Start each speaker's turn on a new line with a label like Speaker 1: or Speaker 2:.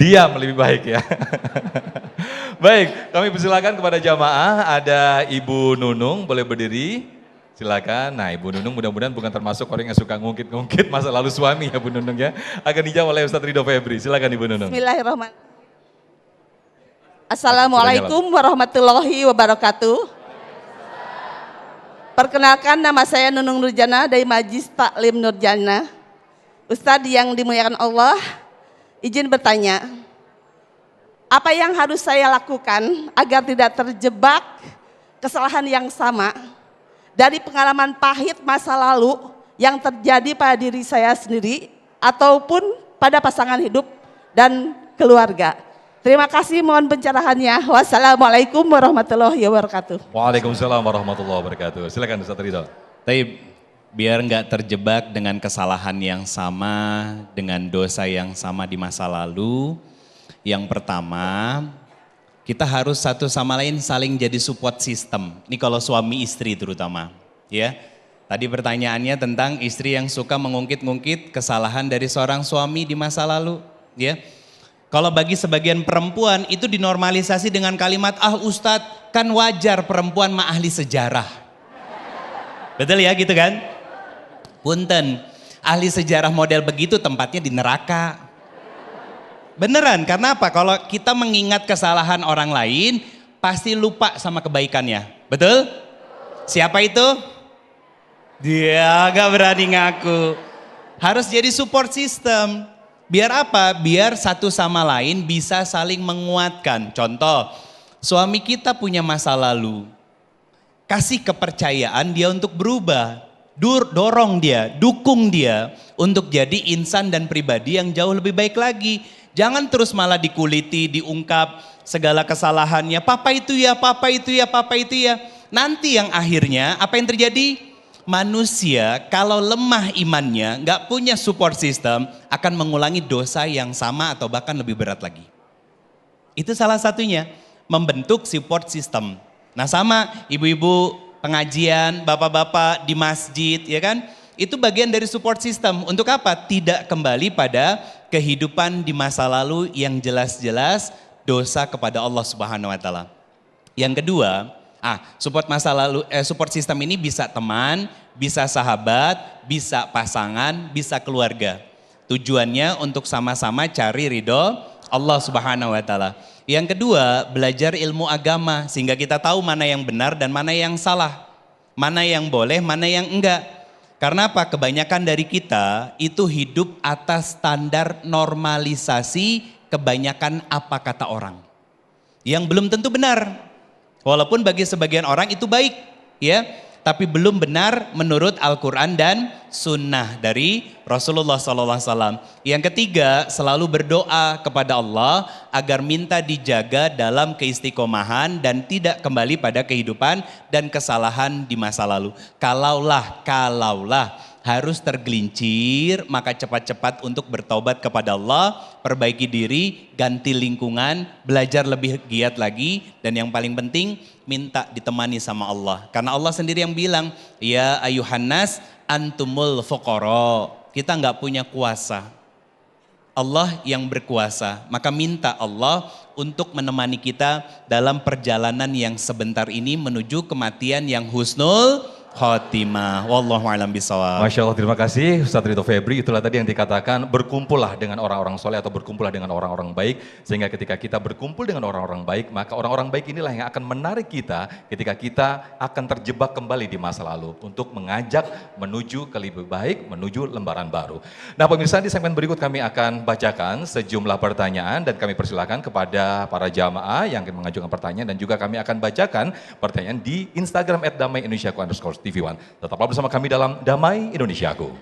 Speaker 1: Diam lebih baik ya. Baik, kami persilakan kepada jamaah, ada Ibu Nunung, boleh berdiri, silakan. Nah Ibu Nunung mudah-mudahan bukan termasuk orang yang suka ngungkit-ngungkit masa lalu suami ya Bu Nunung ya. Akan dijawab oleh Ustadz Ridho Febri, silakan Ibu Nunung.
Speaker 2: Bismillahirrahmanirrahim. Assalamualaikum warahmatullahi wabarakatuh. Perkenalkan, nama saya Nunung Nurjana dari Majlis Taklim Nurjana. Ustadz yang dimuliakan Allah, izin bertanya, apa yang harus saya lakukan agar tidak terjebak kesalahan yang sama dari pengalaman pahit masa lalu yang terjadi pada diri saya sendiri ataupun pada pasangan hidup dan keluarga? Terima kasih, mohon pencerahannya. Wassalamualaikum warahmatullahi wabarakatuh.
Speaker 1: Waalaikumsalam warahmatullahi wabarakatuh. Silakan Ustadz Ridho.
Speaker 3: Tapi biar nggak terjebak dengan kesalahan yang sama, dengan dosa yang sama di masa lalu, yang pertama kita harus satu sama lain saling jadi support system. Ini kalau suami istri terutama, ya. Tadi pertanyaannya tentang istri yang suka mengungkit-ungkit kesalahan dari seorang suami di masa lalu, ya. Kalau bagi sebagian perempuan itu dinormalisasi dengan kalimat, ah Ustadz kan wajar perempuan mah ahli sejarah. Betul ya gitu kan? Punten, ahli sejarah model begitu tempatnya di neraka. Beneran, karena apa? Kalau kita mengingat kesalahan orang lain, pasti lupa sama kebaikannya. Betul? Siapa itu? Dia gak berani ngaku. Harus jadi support system. Biar apa? Biar satu sama lain bisa saling menguatkan. Contoh, suami kita punya masa lalu. Kasih kepercayaan dia untuk berubah. Dorong dia, dukung dia untuk jadi insan dan pribadi yang jauh lebih baik lagi. Jangan terus malah dikuliti, diungkap segala kesalahannya. Papa itu ya, papa itu ya, papa itu ya. Nanti yang akhirnya apa yang terjadi? Manusia kalau lemah imannya, nggak punya support system, akan mengulangi dosa yang sama atau bahkan lebih berat lagi. Itu salah satunya, membentuk support system. Nah sama ibu-ibu pengajian, bapak-bapak di masjid, ya kan? Itu bagian dari support system. Untuk apa? Tidak kembali pada kehidupan di masa lalu yang jelas-jelas dosa kepada Allah Subhanahu wa taala. Yang kedua, support system ini bisa teman, bisa sahabat, bisa pasangan, bisa keluarga. Tujuannya untuk sama-sama cari ridho Allah Subhanahu wa taala. Yang kedua, belajar ilmu agama sehingga kita tahu mana yang benar dan mana yang salah. Mana yang boleh, mana yang enggak. Karena apa? Kebanyakan dari kita itu hidup atas standar normalisasi kebanyakan apa kata orang. Yang belum tentu benar. Walaupun bagi sebagian orang itu baik, ya, tapi belum benar menurut Al-Quran dan Sunnah dari Rasulullah SAW. Yang ketiga, selalu berdoa kepada Allah agar minta dijaga dalam keistiqomahan dan tidak kembali pada kehidupan dan kesalahan di masa lalu. Kalaulah harus tergelincir, maka cepat-cepat untuk bertaubat kepada Allah, perbaiki diri, ganti lingkungan, belajar lebih giat lagi, dan yang paling penting minta ditemani sama Allah. Karena Allah sendiri yang bilang, ya ayuhan nas antumul fuqara. Kita nggak punya kuasa. Allah yang berkuasa, maka minta Allah untuk menemani kita dalam perjalanan yang sebentar ini menuju kematian yang husnul khotimah. Wallahu a'lam bishawab.
Speaker 1: Masya Allah, terima kasih Ustadz Ridho Febri. Itulah tadi yang dikatakan, berkumpullah dengan orang-orang soleh atau berkumpullah dengan orang-orang baik. Sehingga ketika kita berkumpul dengan orang-orang baik, maka orang-orang baik inilah yang akan menarik kita ketika kita akan terjebak kembali di masa lalu. Untuk mengajak menuju ke lebih baik, menuju lembaran baru. Nah pemirsa, di segmen berikut kami akan bacakan sejumlah pertanyaan dan kami persilakan kepada para jamaah yang akan mengajukan pertanyaan. Dan juga kami akan bacakan pertanyaan di Instagram @damai_indonesiaku_TV1. Tetaplah bersama kami dalam Damai Indonesiaku.